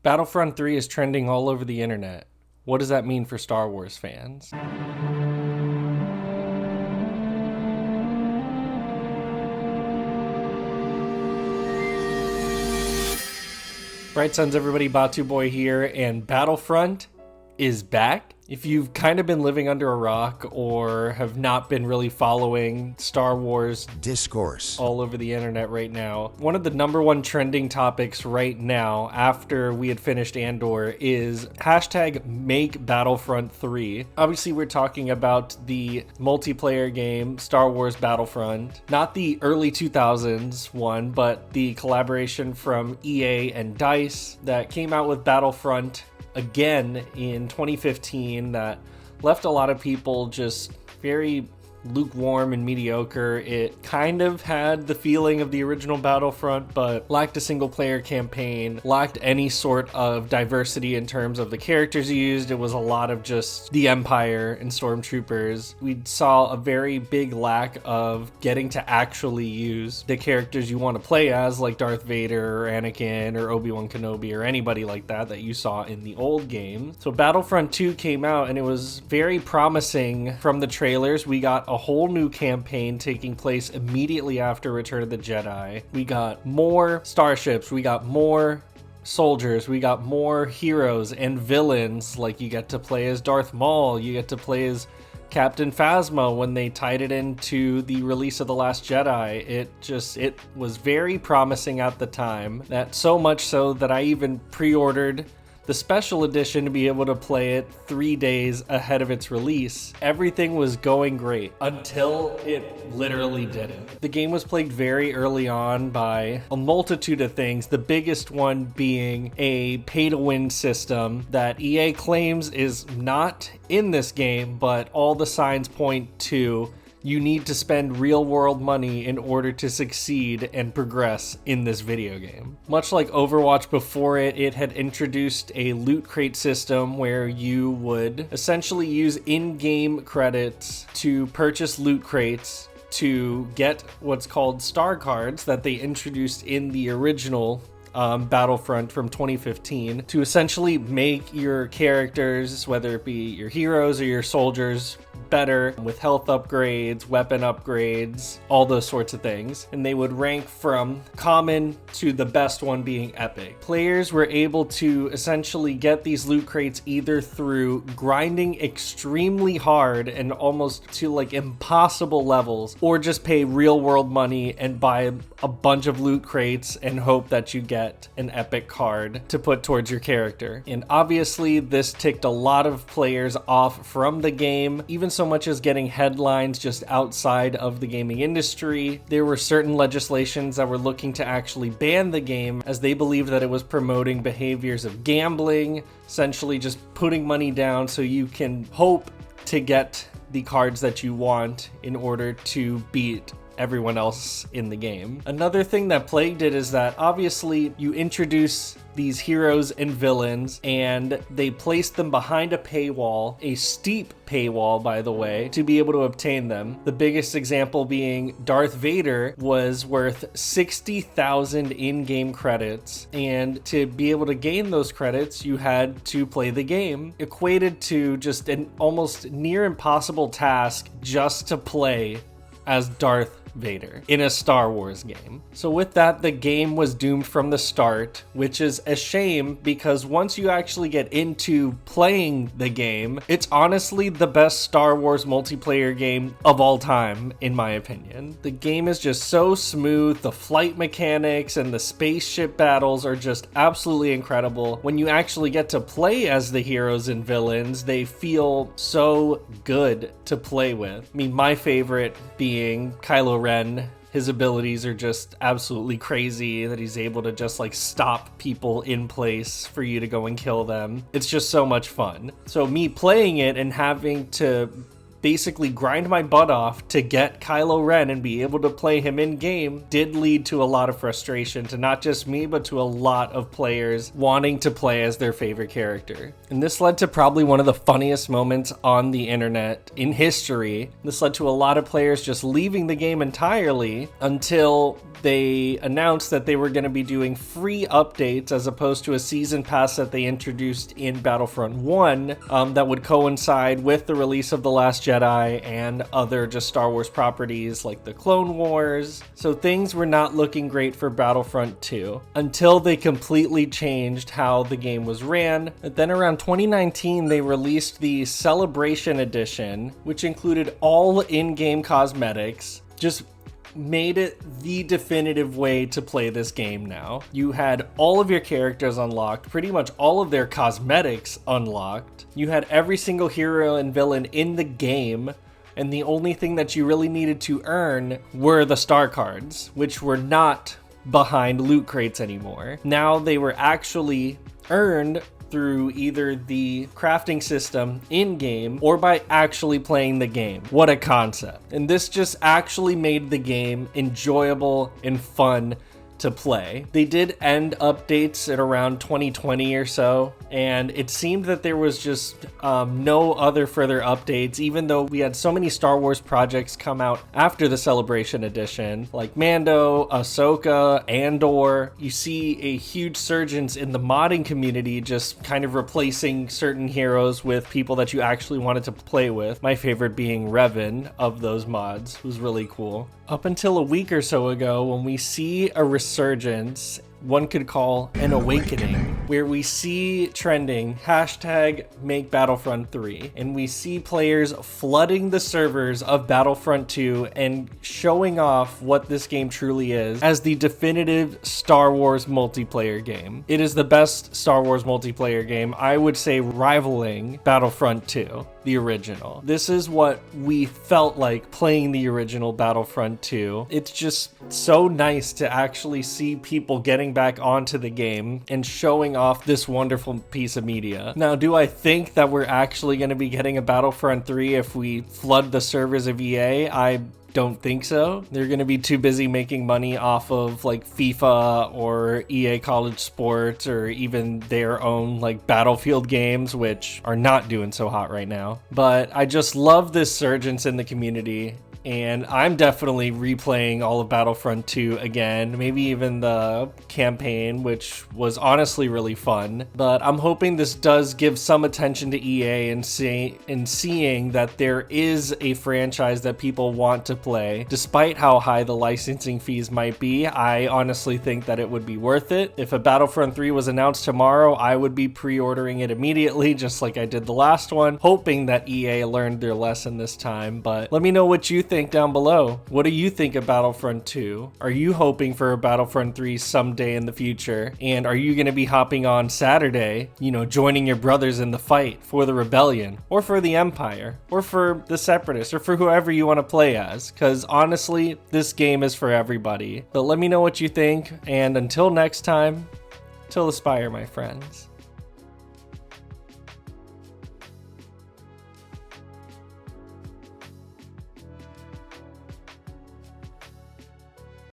Battlefront 3 is trending all over the internet. What does that mean for Star Wars fans? Bright Suns, everybody, Batuuboii here, and Battlefront is back. If you've kind of been living under a rock or have not been really following Star Wars discourse all over the internet right now, one of the number one trending topics right now after we had finished Andor is hashtag make Battlefront 3. Obviously, we're talking about the multiplayer game Star Wars Battlefront, not the early 2000s one, but the collaboration from EA and DICE that came out with Battlefront again in 2015 that left a lot of people just very lukewarm and mediocre. It kind of had the feeling of the original Battlefront, but lacked a single player campaign, lacked any sort of diversity in terms of the characters used. It was a lot of just the Empire and Stormtroopers. We saw a very big lack of getting to actually use the characters you want to play as, like Darth Vader or Anakin or Obi-Wan Kenobi or anybody like that you saw in the old game. So Battlefront 2 came out and it was very promising. From the trailers, we got a whole new campaign taking place immediately after Return of the Jedi. We got more starships, we got more soldiers, we got more heroes and villains. Like, you get to play as Darth Maul, you get to play as Captain Phasma when they tied it into the release of The Last Jedi. It was very promising at the time, that so much so that I even pre-ordered the special edition to be able to play it 3 days ahead of its release. Everything was going great until it literally didn't. The game was plagued very early on by a multitude of things, the biggest one being a pay-to-win system that EA claims is not in this game, but all the signs point to you need to spend real-world money in order to succeed and progress in this video game. Much like Overwatch before it, it had introduced a loot crate system where you would essentially use in-game credits to purchase loot crates to get what's called star cards that they introduced in the original Battlefront from 2015 to essentially make your characters, whether it be your heroes or your soldiers, better with health upgrades, weapon upgrades, all those sorts of things. And they would rank from common to the best one being epic. Players were able to essentially get these loot crates either through grinding extremely hard and almost to like impossible levels, or just pay real world money and buy a bunch of loot crates and hope that you get an epic card to put towards your character. And obviously this ticked a lot of players off from the game, even so much as getting headlines just outside of the gaming industry. There were certain legislations that were looking to actually ban the game as they believed that it was promoting behaviors of gambling, essentially just putting money down so you can hope to get the cards that you want in order to beat everyone else in the game. Another thing that plagued it is that obviously you introduce these heroes and villains and they place them behind a paywall, a steep paywall by the way, to be able to obtain them. The biggest example being Darth Vader was worth 60,000 in-game credits, and to be able to gain those credits you had to play the game, equated to just an almost near impossible task just to play as Darth Vader in a Star Wars game. So with that, the game was doomed from the start, which is a shame because once you actually get into playing the game, it's honestly the best Star Wars multiplayer game of all time, in my opinion. The game is just so smooth, the flight mechanics and the spaceship battles are just absolutely incredible. When you actually get to play as the heroes and villains, they feel so good to play with. I mean, my favorite being Kylo Ren. His abilities are just absolutely crazy, that he's able to just like stop people in place for you to go and kill them. It's just so much fun. So me playing it and having to basically grind my butt off to get Kylo Ren and be able to play him in game did lead to a lot of frustration to not just me, but to a lot of players wanting to play as their favorite character. And this led to probably one of the funniest moments on the internet in history. This led to a lot of players just leaving the game entirely until they announced that they were going to be doing free updates as opposed to a season pass that they introduced in Battlefront 1 that would coincide with the release of The Last Jedi and other just Star Wars properties like the Clone Wars. So things were not looking great for Battlefront 2 until they completely changed how the game was ran. But then around 2019, they released the Celebration Edition, which included all in-game cosmetics, just made it the definitive way to play this game now. You had all of your characters unlocked, pretty much all of their cosmetics unlocked. You had every single hero and villain in the game, and the only thing that you really needed to earn were the star cards, which were not behind loot crates anymore. Now they were actually earned through either the crafting system in-game or by actually playing the game. What a concept. And this just actually made the game enjoyable and fun to play. They did end updates at around 2020 or so, and it seemed that there was just no other further updates, even though we had so many Star Wars projects come out after the Celebration Edition, like Mando, Ahsoka, Andor. You see a huge surgence in the modding community, just kind of replacing certain heroes with people that you actually wanted to play with. My favorite being Revan of those mods, who's really cool. Up until a week or so ago, when we see a resurgence, one could call an awakening, where we see trending hashtag make Battlefront 3, and we see players flooding the servers of Battlefront 2 and showing off what this game truly is as the definitive Star Wars multiplayer game. It is the best Star Wars multiplayer game, I would say rivaling Battlefront 2. The original. This is what we felt like playing the original Battlefront 2. It's just so nice to actually see people getting back onto the game and showing off this wonderful piece of media. Now, do I think that we're actually going to be getting a Battlefront 3 if we flood the servers of EA? I don't think so. They're going to be too busy making money off of like FIFA or EA College Sports or even their own like Battlefield games, which are not doing so hot right now. But I just love this surgence in the community. And I'm definitely replaying all of Battlefront 2 again, maybe even the campaign, which was honestly really fun. But I'm hoping this does give some attention to EA and seeing that there is a franchise that people want to play. Despite how high the licensing fees might be, I honestly think that it would be worth it. If a Battlefront 3 was announced tomorrow, I would be pre-ordering it immediately, just like I did the last one, hoping that EA learned their lesson this time. But let me know what you think down below. What do you think of Battlefront 2? Are you hoping for a Battlefront 3 someday in the future? And are you going to be hopping on Saturday, joining your brothers in the fight for the rebellion or for the Empire or for the Separatists or for whoever you want to play as? Because honestly, this game is for everybody. But let me know what you think, and until next time, till Aspire, my friends.